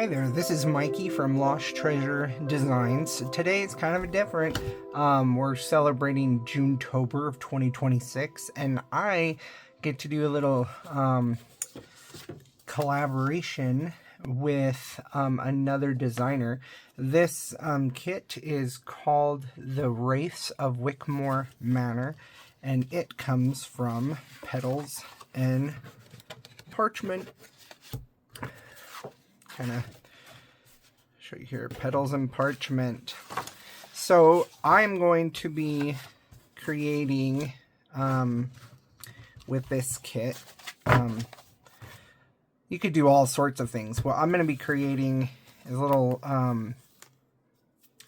there, this is Mikey from Lost Treasure Designs. Today it's kind of a different. We're celebrating Junetober of 2026, and I get to do a little collaboration with another designer. This kit is called The Wraiths of Wickmore Manor, and it comes from petals and parchment. Kind of show you here, petals and parchment. So I'm going to be creating with this kit. You could do all sorts of things. Well, I'm going to be creating a little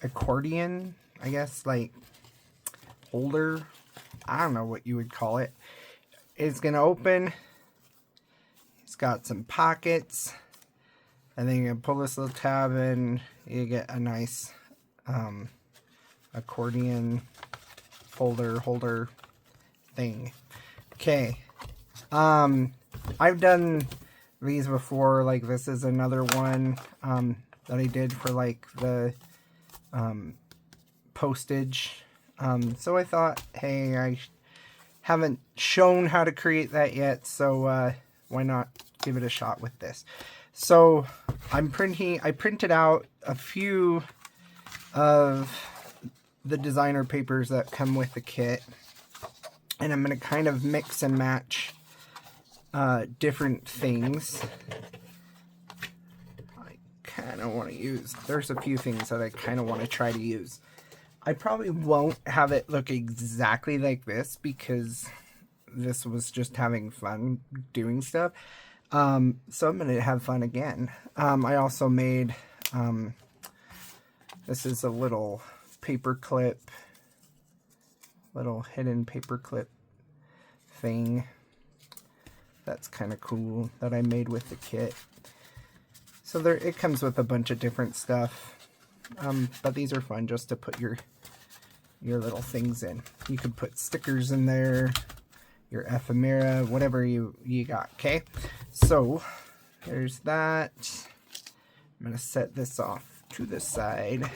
accordion, I guess, like holder. I don't know what you would call it. It's going to open. It's got some pockets. And then you can pull this little tab and you get a nice accordion holder thing. Okay. I've done these before. Like, this is another one that I did for like the postage. So I thought, hey, I haven't shown how to create that yet, so why not give it a shot with this? So I printed out a few of the designer papers that come with the kit, and I'm going to kind of mix and match different things. I kind of want to use, there's a few things that I kind of want to try to use. I probably won't have it look exactly like this because this was just having fun doing stuff. So I'm going to have fun again. I also made, this is a little paper clip, little hidden paper clip thing. That's kind of cool that I made with the kit. So there, it comes with a bunch of different stuff. But these are fun just to put your little things in. You could put stickers in there, your ephemera, whatever you got, okay? So, there's that. I'm going to set this off to the side.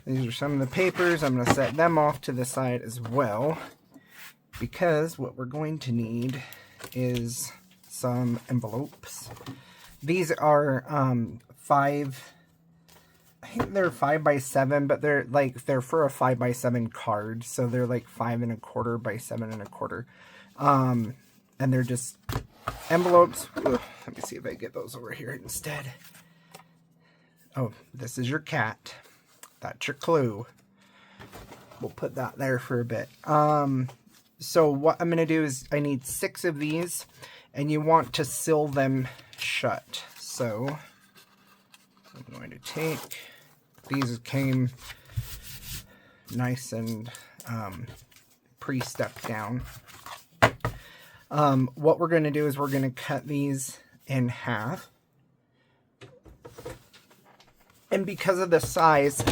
These are some of the papers. I'm going to set them off to the side as well, because what we're going to need is some envelopes. These are I think they're 5x7, but they're for a 5x7 card, so they're like 5 1/4 by 7 1/4. And they're just envelopes. Ugh, let me see if I get those over here instead. Oh, this is your cat. That's your clue. We'll put that there for a bit. So what I'm going to do is I need 6 of these, and you want to seal them shut. So I'm going to take, these came nice and pre-stepped down. What we're going to do is we're going to cut these in half. And because of the size,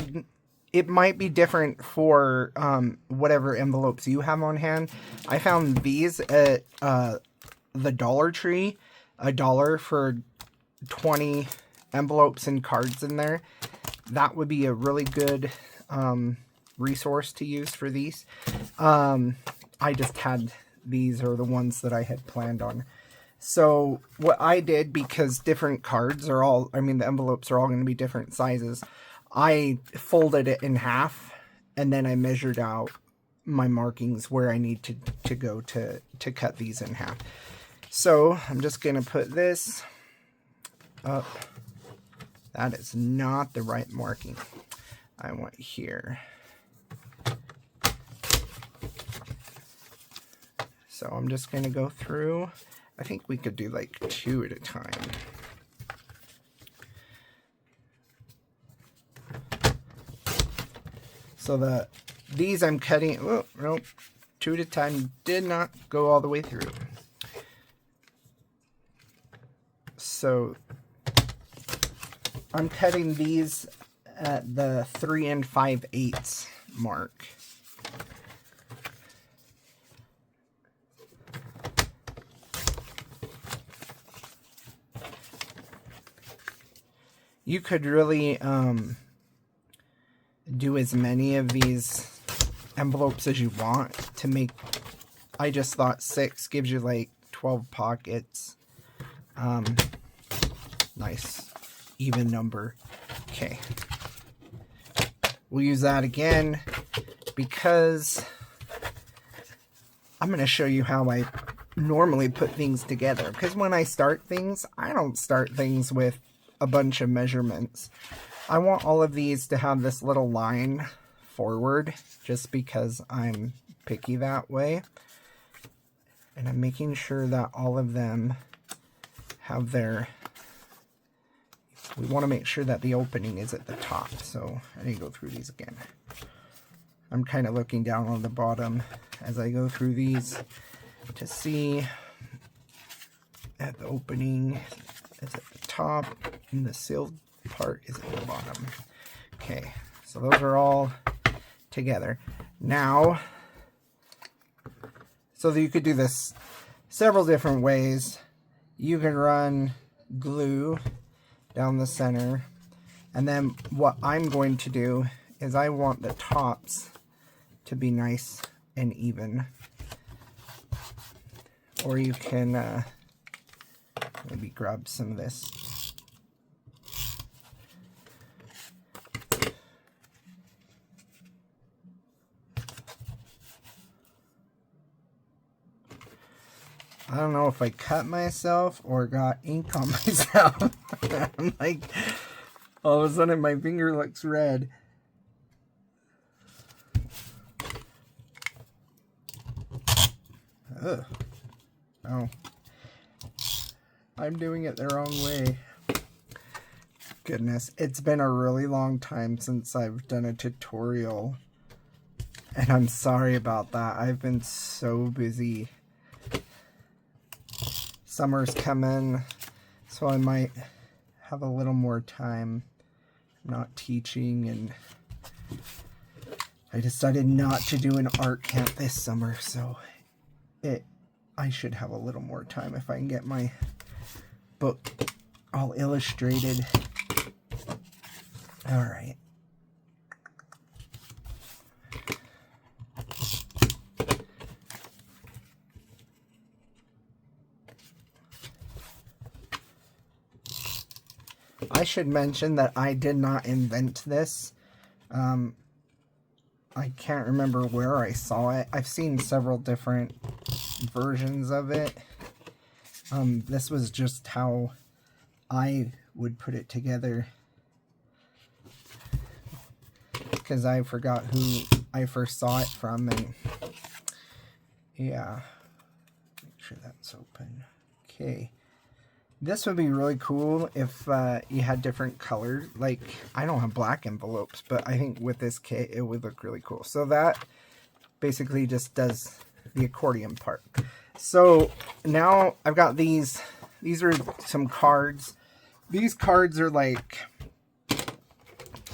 it might be different for whatever envelopes you have on hand. I found these at the Dollar Tree, $1 for 20 envelopes and cards in there. That would be a really good resource to use for these. I just had, these are the ones that I had planned on. So what I did, because different cards are all, I mean the envelopes are all going to be different sizes, I folded it in half, and then I measured out my markings where I need to go to cut these in half. So I'm just going to put this up. That is not the right marking. I want here. So I'm just going to go through. I think we could do like 2 at a time. So these I'm cutting, oh, nope, 2 at a time, did not go all the way through. So I'm cutting these at the 3 5/8 mark. you could really do as many of these envelopes as you want to make. I just thought 6 gives you like 12 pockets. Nice even number. Okay, we'll use that again because I'm going to show you how I normally put things together, because when I start things, I don't start things with a bunch of measurements. I want all of these to have this little line forward just because I'm picky that way. And I'm making sure that all of them have their, we want to make sure that the opening is at the top. So I need to go through these again. I'm kind of looking down on the bottom as I go through these to see that the opening is at the top and the sealed part is at the bottom. Okay, so those are all together. Now, so that you could do this several different ways. You can run glue down the center, and then what I'm going to do is I want the tops to be nice and even. Or you can maybe grab some of this. I don't know if I cut myself or got ink on myself. I'm like, all of a sudden my finger looks red. Ugh. Oh. I'm doing it the wrong way. Goodness, it's been a really long time since I've done a tutorial. And I'm sorry about that. I've been so busy. Summer's coming, so I might have a little more time. I'm not teaching, and I decided not to do an art camp this summer, so I should have a little more time if I can get my book all illustrated. All right. I should mention that I did not invent this. I can't remember where I saw it. I've seen several different versions of it. This was just how I would put it together, because I forgot who I first saw it from, and yeah, make sure that's open. Okay. This would be really cool if you had different colors. Like, I don't have black envelopes, but I think with this kit it would look really cool. So that basically just does the accordion part. So now I've got these. These are some cards. These cards are like,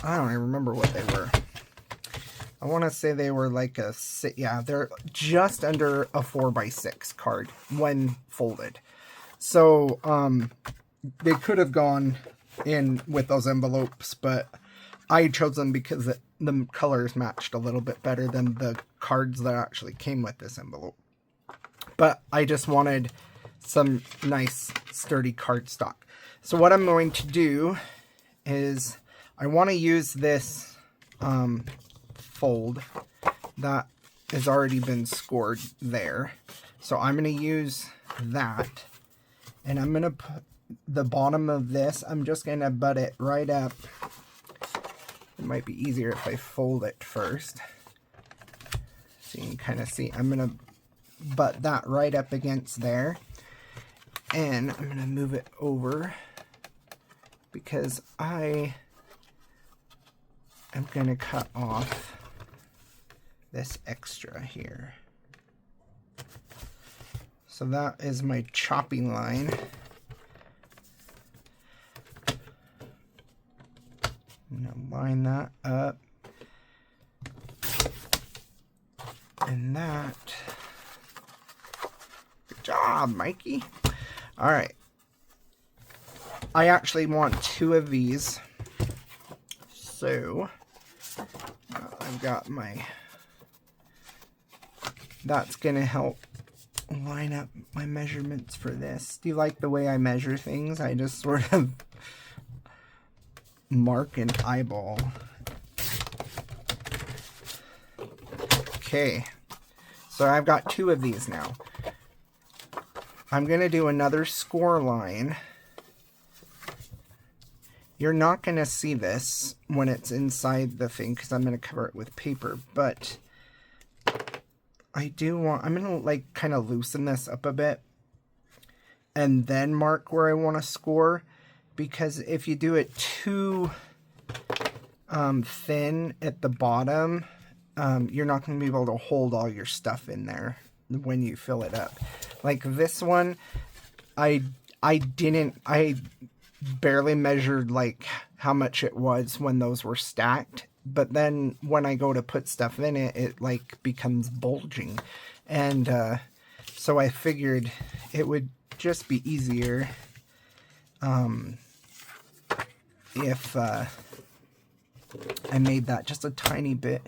I don't even remember what they were. I want to say they were like a, yeah, they're just under a 4x6 card when folded. So, they could have gone in with those envelopes, but I chose them because the colors matched a little bit better than the cards that actually came with this envelope. But I just wanted some nice, sturdy cardstock. So what I'm going to do is I want to use this fold that has already been scored there. So I'm going to use that. And I'm going to put the bottom of this, I'm just going to butt it right up. It might be easier if I fold it first. So you can kind of see, I'm going to butt that right up against there. And I'm going to move it over because I am going to cut off this extra here. So that is my chopping line. I'm going to line that up. And that. Good job, Mikey. All right. I actually want 2 of these. So I've got my, that's going to help line up my measurements for this. Do you like the way I measure things? I just sort of mark an eyeball. Okay, so I've got 2 of these now. I'm going to do another score line. You're not going to see this when it's inside the thing because I'm going to cover it with paper, but I do want, I'm going to like kind of loosen this up a bit and then mark where I want to score, because if you do it too thin at the bottom, you're not going to be able to hold all your stuff in there when you fill it up. Like this one, I barely measured like how much it was when those were stacked, but then when I go to put stuff in it, it like becomes bulging. And so I figured it would just be easier if I made that just a tiny bit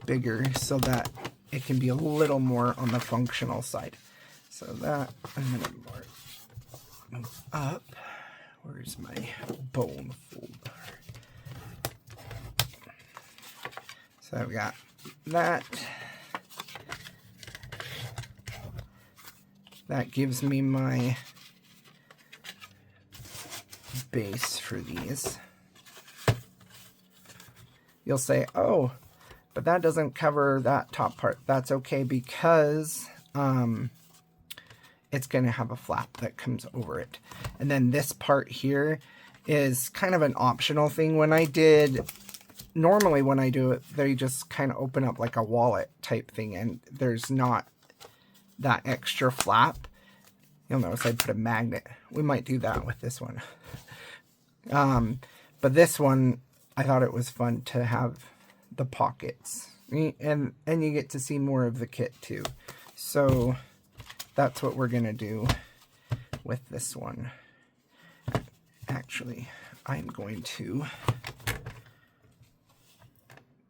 bigger so that it can be a little more on the functional side. So that I'm going to move up. Where's my bone folder? So I've got that. That gives me my base for these. You'll say, oh, but that doesn't cover that top part. That's okay, because it's going to have a flap that comes over it. And then this part here is kind of an optional thing. Normally when I do it, they just kind of open up like a wallet type thing, and there's not that extra flap. You'll notice I put a magnet. We might do that with this one. But this one, I thought it was fun to have the pockets. And you get to see more of the kit too. So that's what we're going to do with this one. Actually, I'm going to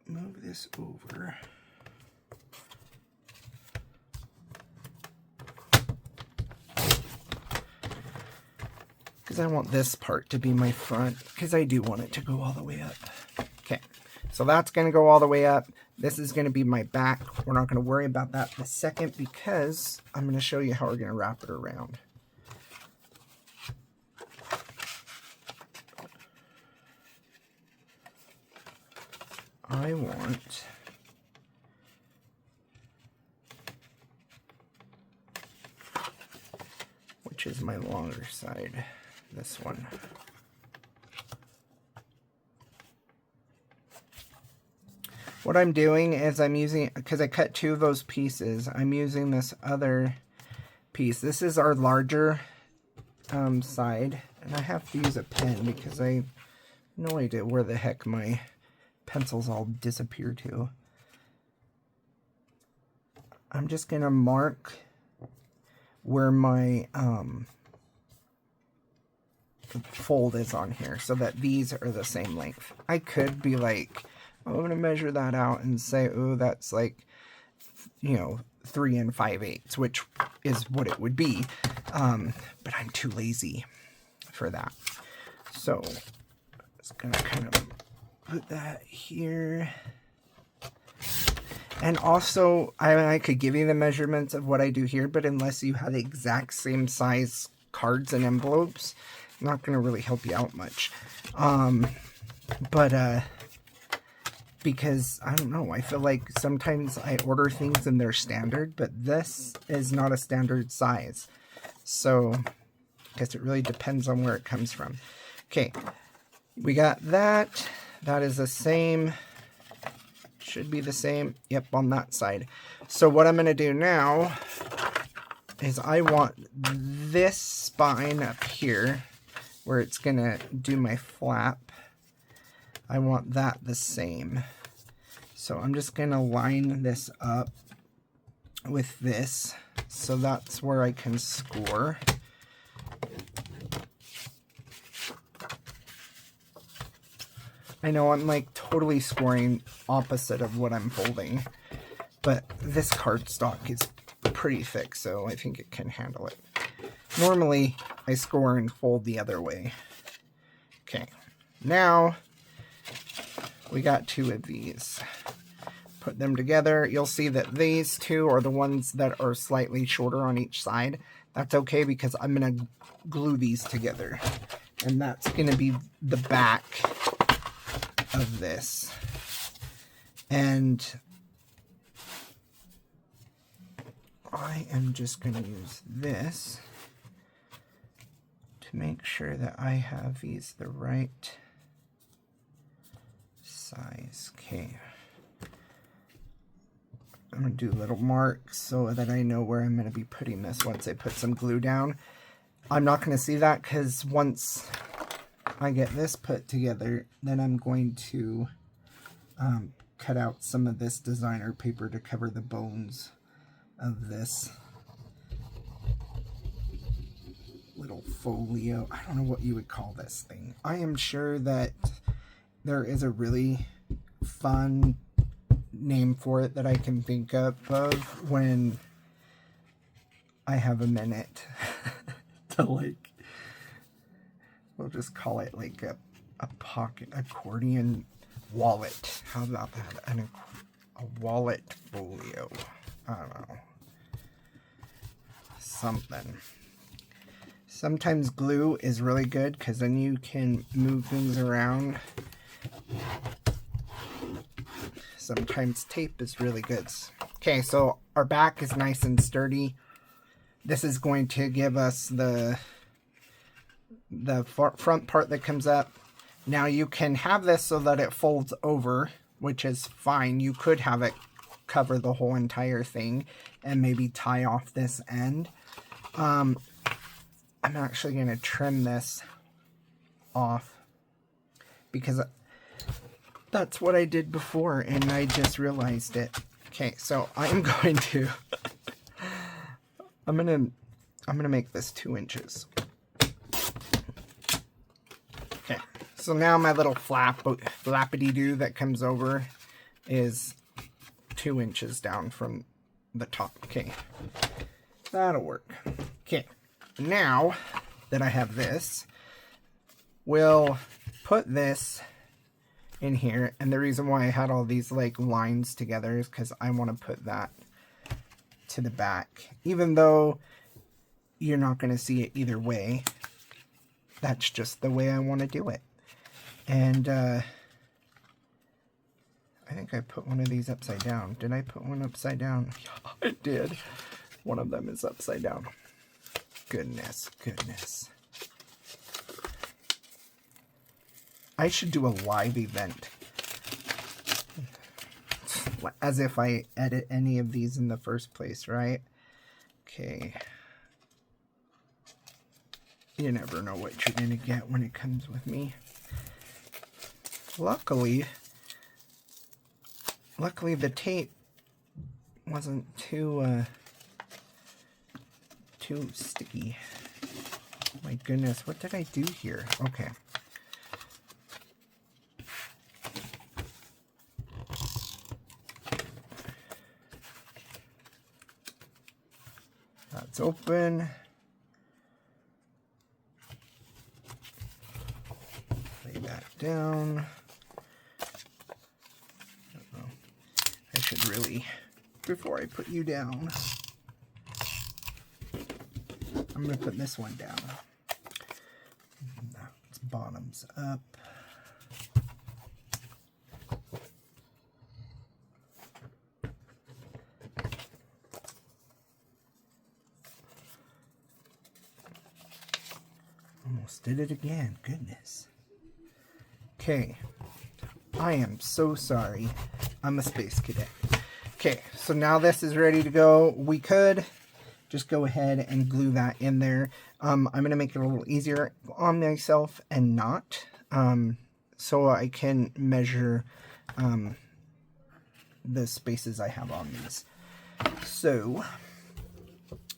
move this over. Because I want this part to be my front, because I do want it to go all the way up. Okay, so that's going to go all the way up. This is going to be my back. We're not going to worry about that in a second, because I'm going to show you how we're going to wrap it around. I want which is my longer side, this one. What I'm doing is I'm using, because I cut 2 of those pieces, I'm using this other piece. This is our larger side, and I have to use a pen because I have no idea where the heck my pencils all disappear to. I'm just going to mark where my fold is on here so that these are the same length. I could be like, I'm going to measure that out and say, oh, that's like, 3 5/8, which is what it would be. But I'm too lazy for that. So I'm just going to kind of put that here. And also, I could give you the measurements of what I do here, but unless you have the exact same size cards and envelopes, I'm not going to really help you out much. Because, I don't know, I feel like sometimes I order things and they're standard, but this is not a standard size. So, I guess it really depends on where it comes from. Okay, we got that. That is the same. Should be the same. Yep, on that side. So what I'm going to do now is I want this spine up here where it's going to do my flap. I want that the same. So I'm just going to line this up with this. So that's where I can score. I know I'm like totally scoring opposite of what I'm folding, but this cardstock is pretty thick, so I think it can handle it. Normally, I score and fold the other way. Okay, now we got 2 of these. Put them together. You'll see that these 2 are the ones that are slightly shorter on each side. That's okay because I'm going to glue these together. And that's going to be the back of this. And I am just going to use this to make sure that I have these the right size. Okay. I'm going to do little marks so that I know where I'm going to be putting this once I put some glue down. I'm not going to see that because once I get this put together, then I'm going to cut out some of this designer paper to cover the bones of this little folio. I don't know what you would call this thing. I am sure that there is a really fun name for it that I can think of when I have a minute to like, we'll just call it like a pocket accordion wallet. How about that? A wallet folio. I don't know. Something. Sometimes glue is really good because then you can move things around. Sometimes tape is really good. Okay, so our back is nice and sturdy. This is going to give us the front part that comes up. Now you can have this so that it folds over, which is fine. You could have it cover the whole entire thing and maybe tie off this end. I'm actually going to trim this off because that's what I did before and I just realized it. Okay, so I'm going to I'm gonna make this 2 inches. Okay, so now my little flappity-doo that comes over is 2 inches down from the top. Okay, that'll work. Okay, now that I have this, we'll put this in here, and the reason why I had all these like lines together is because I want to put that to the back, even though you're not going to see it either way. That's just the way I want to do it. And I think I put one of these upside down. Did I put one upside down? Yeah, I did. One of them is upside down. Goodness. I should do a live event. As if I edit any of these in the first place, right? Okay. You never know what you're gonna get when it comes with me. Luckily the tape wasn't too sticky. My goodness, what did I do here? Okay. That's open. Lay that down. I should really, before I put you down, I'm going to put this one down. That's bottoms up. Almost did it again. Goodness. Okay. I am so sorry. I'm a space cadet. Okay, so now this is ready to go. We could just go ahead and glue that in there. I'm going to make it a little easier on myself and not. So I can measure the spaces I have on these. So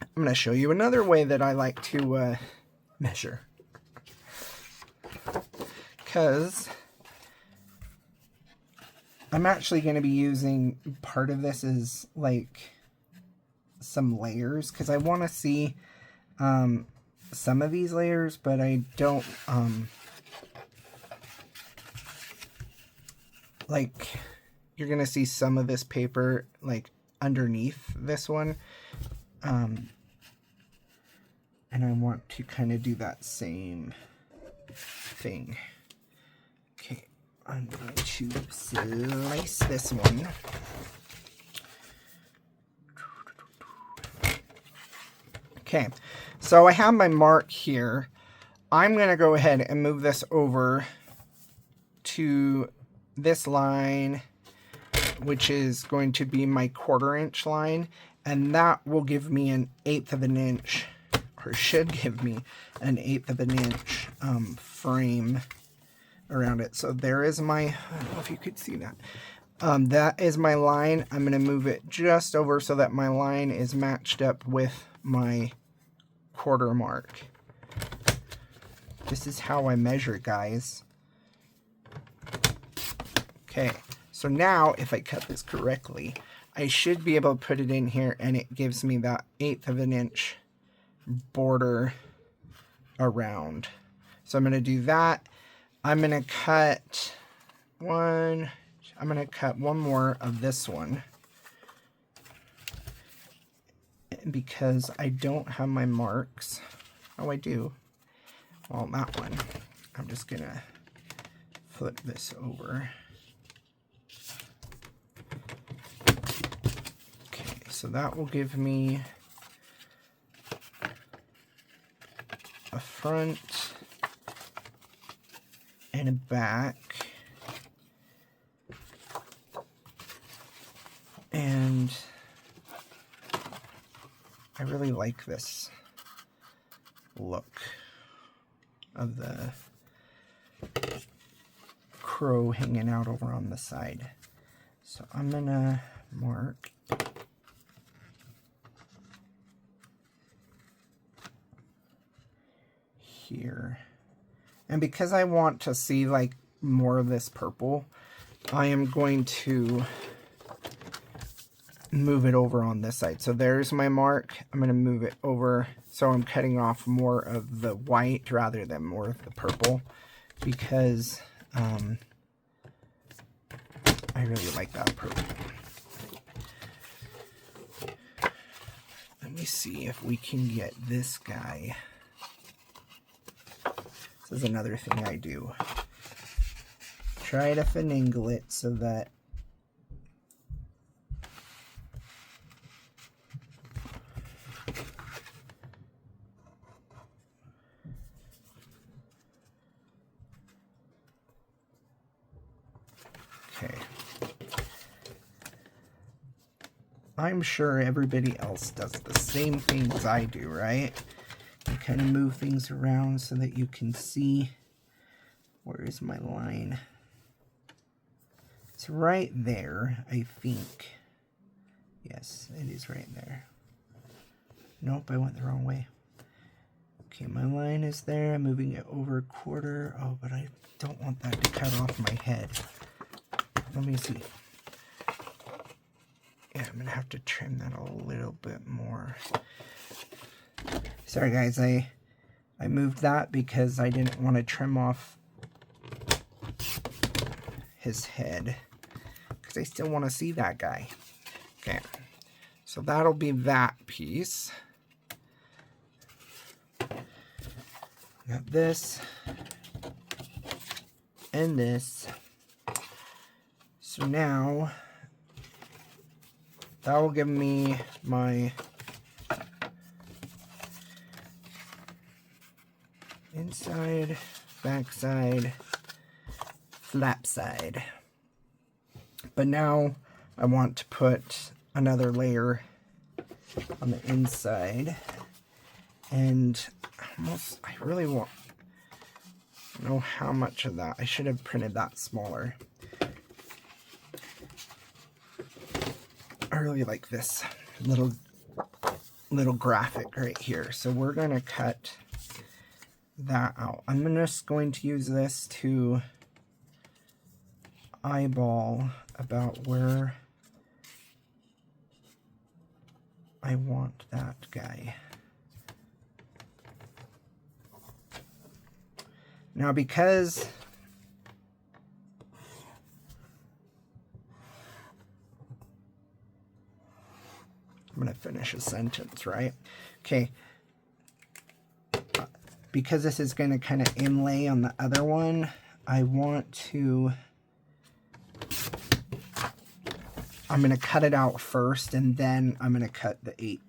I'm going to show you another way that I like to measure. Because I'm actually going to be using part of this as like some layers, because I want to see some of these layers, but I don't like, you're going to see some of this paper like underneath this one. And I want to kind of do that same thing. Okay, I'm going to slice this one. Okay, so I have my mark here. I'm going to go ahead and move this over to this line, which is going to be my 1/4 inch line, and that will give me an 1/8 of an inch, or should give me an 1/8 of an inch frame around it. So there is my, I don't know if you could see that. That is my line. I'm going to move it just over so that my line is matched up with my 1/4 mark. This is how I measure, guys. Okay, so now if I cut this correctly, I should be able to put it in here, and it gives me that 1/8 of an inch border around. So I'm going to do that. I'm going to cut one more of this one, because I don't have my marks. Oh, I do. Well, that one. I'm just going to flip this over. Okay, so that will give me a front and a back. And I really like this look of the crow hanging out over on the side. So I'm gonna mark here. And because I want to see like more of this purple, I am going to move it over on this side. So there's my mark. I'm going to move it over, so I'm cutting off more of the white rather than more of the purple, because I really like that purple. Let me see if we can get this guy. This is another thing I do. Try to finagle it so that okay. I'm sure everybody else does the same things I do, right? You kind of move things around so that you can see where is my line. It's right there, I think. Yes, it is right there. Nope, I went the wrong way. Okay, my line is there. I'm moving it over 1/4. Oh, but I don't want that to cut off my head. Let me see. Yeah, I'm going to have to trim that a little bit more. Sorry, guys. I moved that because I didn't want to trim off his head, because I still want to see that guy. Okay, so that'll be that piece. Got this and this. So now that will give me my inside, backside, flap side. But now I want to put another layer on the inside, and I really want to know how much of that. I should have printed that smaller. I really like this little graphic right here. So we're going to cut that out. I'm just going to use this to eyeball about where I want that guy. Now, because I'm going to finish a sentence, right? Okay. Because this is going to kind of inlay on the other one, I want to, I'm going to cut it out first, and then I'm going to cut the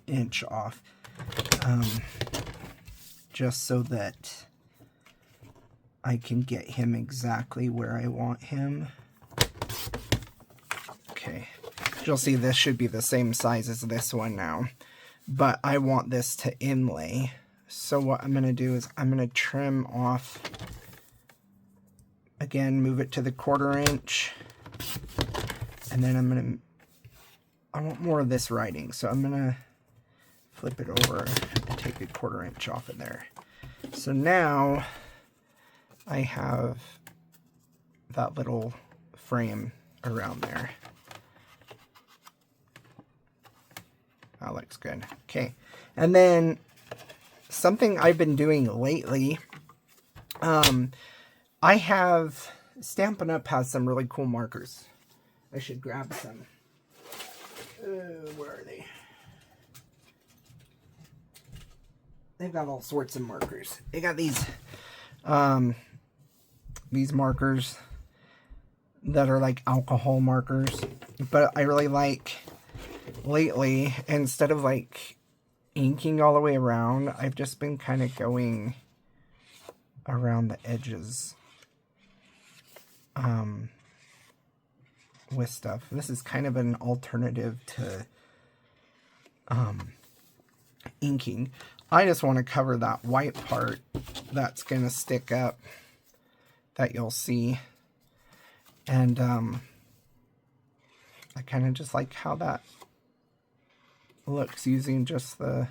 8" off. Just so that I can get him exactly where I want him. Okay. You'll see this should be the same size as this one now, but I want this to inlay. So what I'm going to do is I'm going to trim off, again, move it to the 1/4 inch, and then I want more of this writing, so I'm going to flip it over and take a 1/4 inch off of there. So now I have that little frame around there. That looks good. Okay, and then something I've been doing lately, I have, Stampin' Up! Has some really cool markers. I should grab some. Where are they? They've got all sorts of markers. They got these markers that are like alcohol markers, but I really like, lately, instead of like inking all the way around, I've just been kind of going around the edges with stuff. This is kind of an alternative to inking. I just want to cover that white part that's going to stick up that you'll see. And I kind of just like how that looks using just the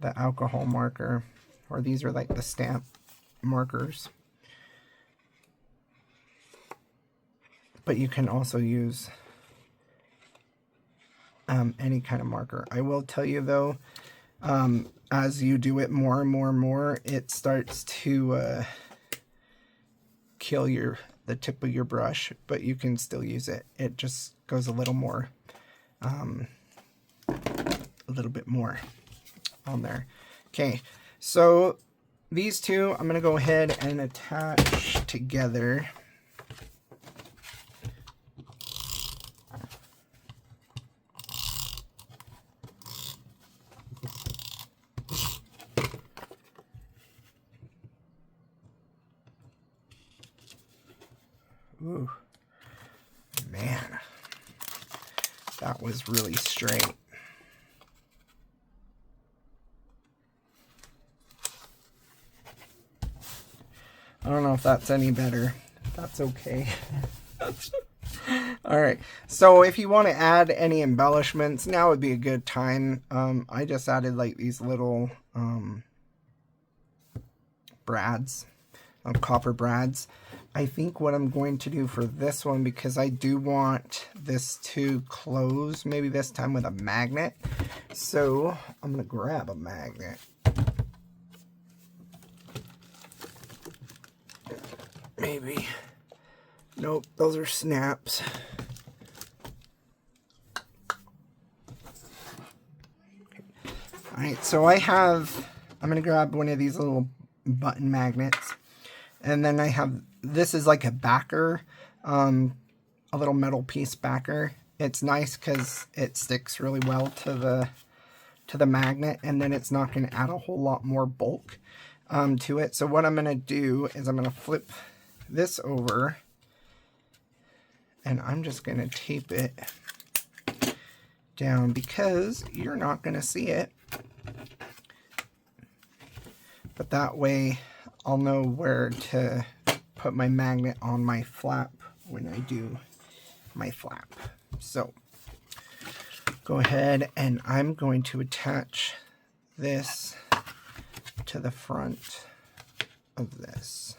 alcohol marker, or these are like the stamp markers. But you can also use any kind of marker. I will tell you though, as you do it more and more and more, it starts to kill the tip of your brush, but you can still use it. It just goes a little more, a little bit more on there. Okay, so these two I'm going to go ahead and attach together. Ooh, man, that was really straight. I don't know if that's any better. That's okay. Alright, so if you want to add any embellishments, now would be a good time. I just added like these little brads, copper brads. I think what I'm going to do for this one, because I do want this to close, maybe this time with a magnet. So I'm going to grab a magnet. Maybe. Nope, those are snaps. Alright, so I'm going to grab one of these little button magnets. And then I have, this is like a backer, a little metal piece backer. It's nice because it sticks really well to the magnet, and then it's not going to add a whole lot more bulk to it. So what I'm going to do is I'm going to flip this over, and I'm just going to tape it down because you're not going to see it. But that way I'll know where to put my magnet on my flap when I do my flap. So go ahead, and I'm going to attach this to the front of this.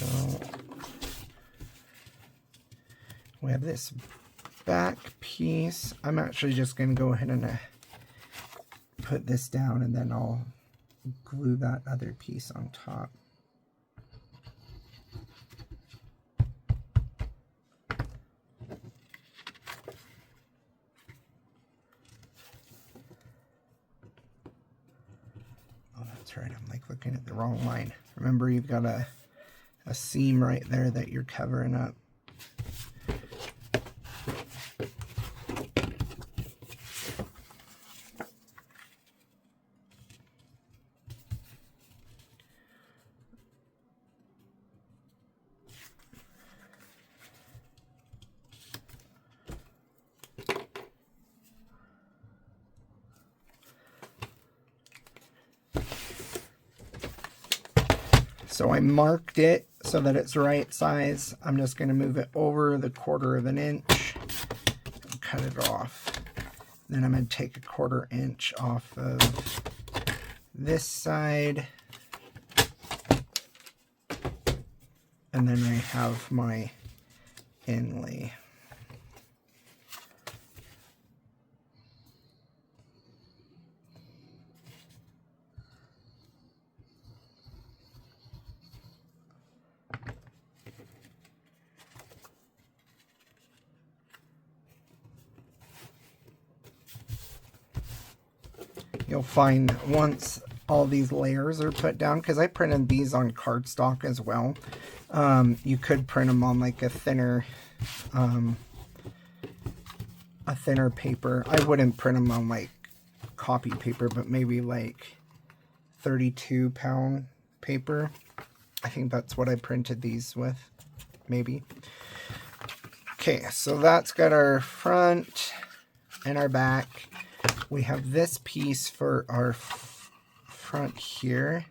So we have this back piece. I'm actually just going to go ahead and put this down, and then I'll glue that other piece on top. Oh, that's right, I'm like looking at the wrong line. Remember, you've got a seam right there that you're covering up. So I marked it so that it's the right size. I'm just going to move it over the 1/4 of an inch and cut it off. Then I'm going to take a 1/4 inch off of this side. And then I have my inlay. You'll find once all these layers are put down, because I printed these on cardstock as well. You could print them on like a thinner paper. I wouldn't print them on like copy paper, but maybe like 32-pound paper. I think that's what I printed these with, maybe. Okay, so that's got our front and our back. We have this piece for our front here,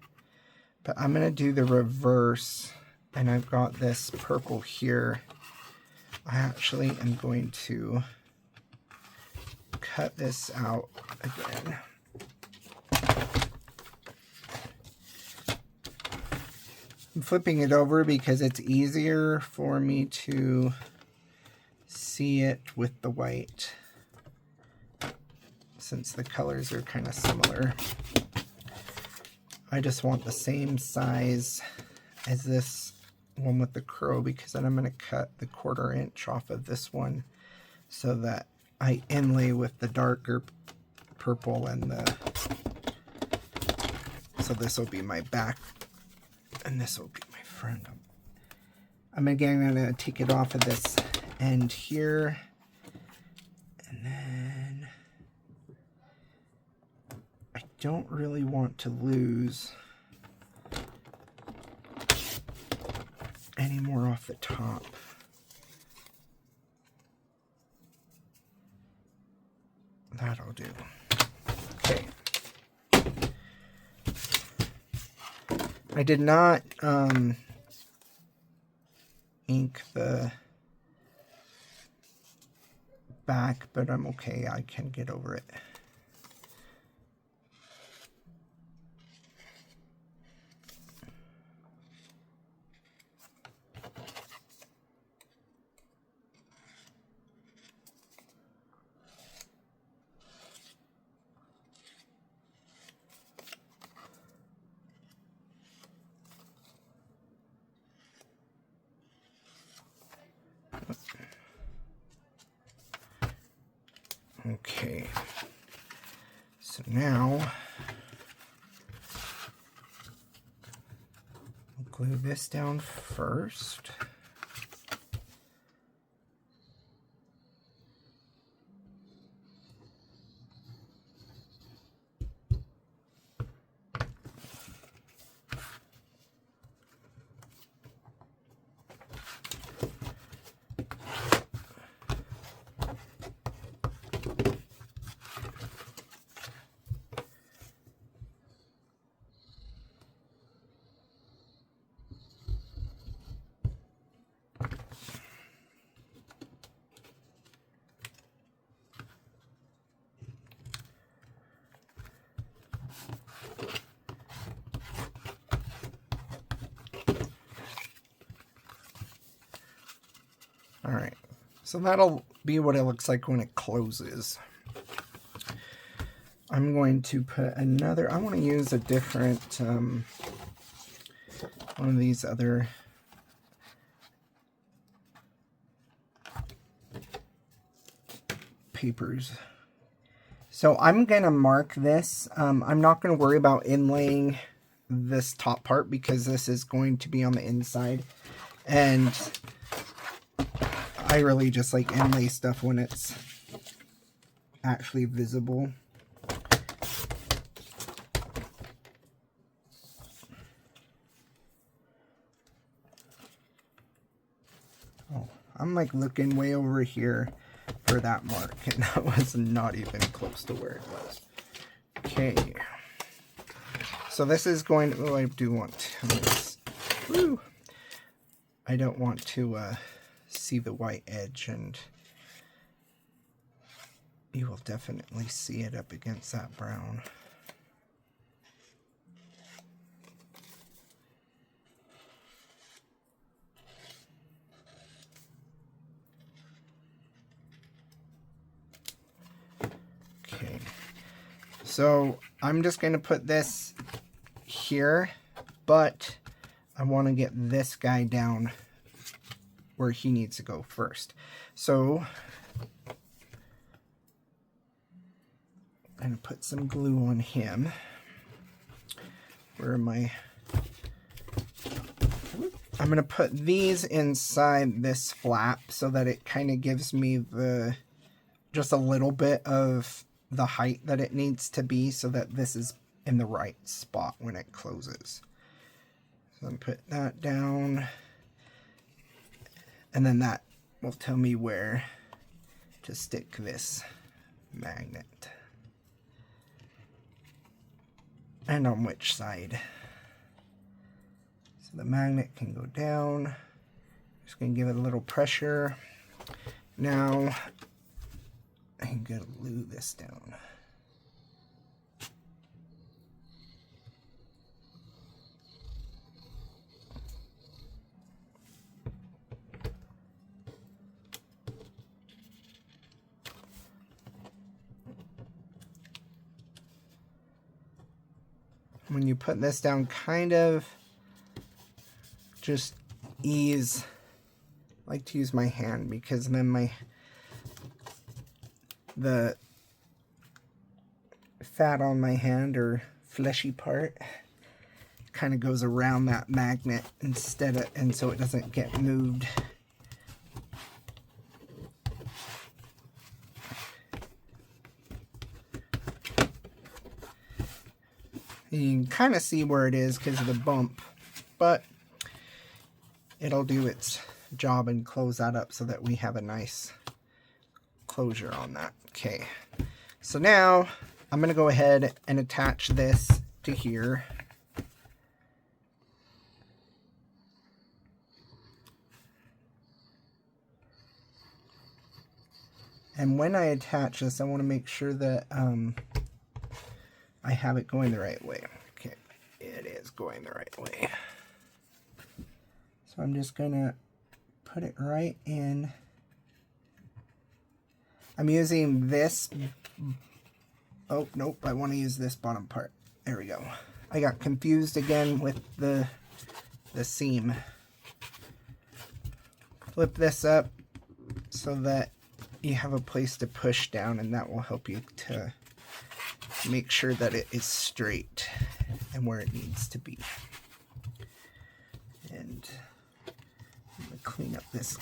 but I'm going to do the reverse, and I've got this purple here. I actually am going to cut this out again. I'm flipping it over because it's easier for me to see it with the white, since the colors are kind of similar. I just want the same size as this one with the crow, because then I'm going to cut the 1/4 inch off of this one so that I inlay with the darker purple and so this will be my back and this will be my front. I'm again going to take it off of this end here, and then I don't really want to lose any more off the top. That'll do. Okay. I did not ink the back, but I'm okay. I can get over it. Okay, so now I'll glue this down first. All right, so that'll be what it looks like when it closes. I'm going to put another, I want to use a different, one of these other papers. So I'm going to mark this. I'm not going to worry about inlaying this top part because this is going to be on the inside. And I really just like inlay stuff when it's actually visible. Oh, I'm like looking way over here for that mark, and that was not even close to where it was. Okay. So this is going to, oh, I do want to, woo, I don't want to see the white edge, and you will definitely see it up against that brown. Okay, so I'm just going to put this here, but I want to get this guy down where he needs to go first. So I'm going to put some glue on him. Where am I? I'm going to put these inside this flap so that it kind of gives me the just a little bit of the height that it needs to be so that this is in the right spot when it closes. So I'm put that down, and then that will tell me where to stick this magnet and on which side. So the magnet can go down. Just gonna give it a little pressure. Now I'm gonna glue this down. When you put this down, kind of just ease. I like to use my hand because then the fat on my hand, or fleshy part, kind of goes around that magnet instead of, and so it doesn't get moved. You can kind of see where it is because of the bump, but it'll do its job and close that up so that we have a nice closure on that. Okay, so now I'm going to go ahead and attach this to here. And when I attach this, I want to make sure that I have it going the right way. Okay, it is going the right way. So I'm just gonna put it right in. I'm using this. Oh, nope, I want to use this bottom part. There we go. I got confused again with the seam. Flip this up so that you have a place to push down, and that will help you to make sure that it is straight and where it needs to be. And I'm going to clean up this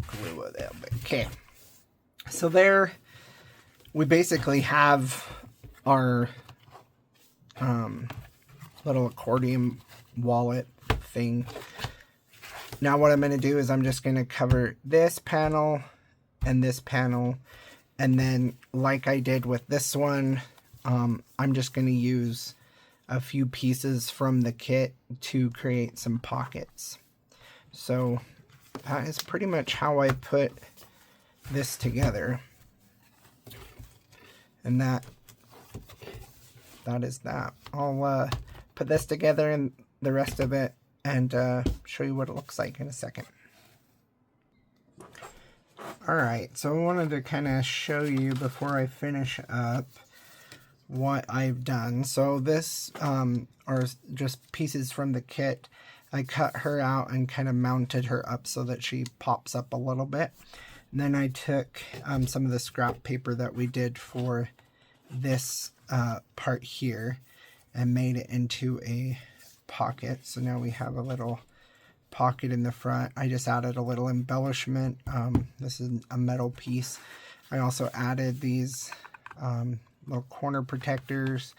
glue a little bit. Okay, so there we basically have our little accordion wallet thing. Now what I'm going to do is I'm just going to cover this panel and this panel, and then like I did with this one, I'm just going to use a few pieces from the kit to create some pockets. So that is pretty much how I put this together, and that is that. I'll put this together and the rest of it and show you what it looks like in a second. Alright, so I wanted to kind of show you before I finish up what I've done. So this are just pieces from the kit. I cut her out and kind of mounted her up so that she pops up a little bit. And then I took some of the scrap paper that we did for this part here and made it into a pocket. So now we have a little pocket in the front. I just added a little embellishment. This is a metal piece. I also added these little corner protectors,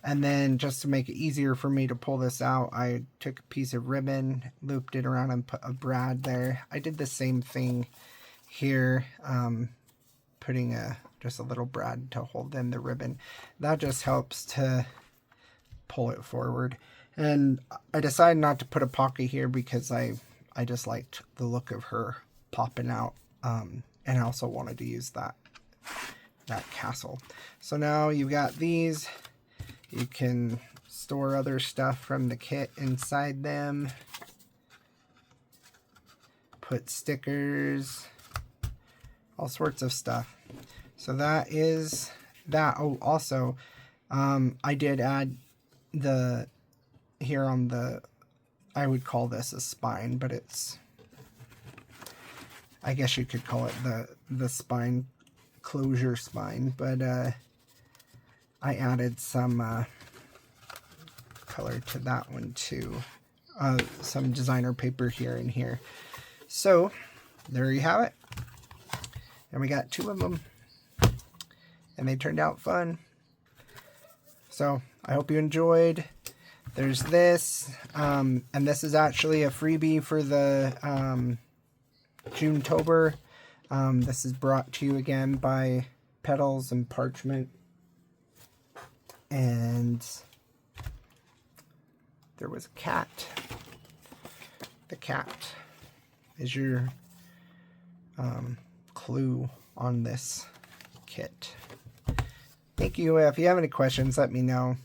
and then just to make it easier for me to pull this out, I took a piece of ribbon, looped it around, and put a brad there. I did the same thing here, putting just a little brad to hold in the ribbon. That just helps to pull it forward. And I decided not to put a pocket here because I just liked the look of her popping out, and I also wanted to use that castle. So now you've got these. You can store other stuff from the kit inside them. Put stickers, all sorts of stuff. So that is that. Oh, also, I did add here on the, I would call this a spine, but it's, I guess you could call it the spine, closure spine, but I added some color to that one too. Some designer paper here and here. So there you have it. And we got 2 of them, and they turned out fun. So I hope you enjoyed. There's this, and this is actually a freebie for the Junetober. This is brought to you again by Petals and Parchment. And there was a cat. The cat is your clue on this kit. Thank you. If you have any questions, let me know.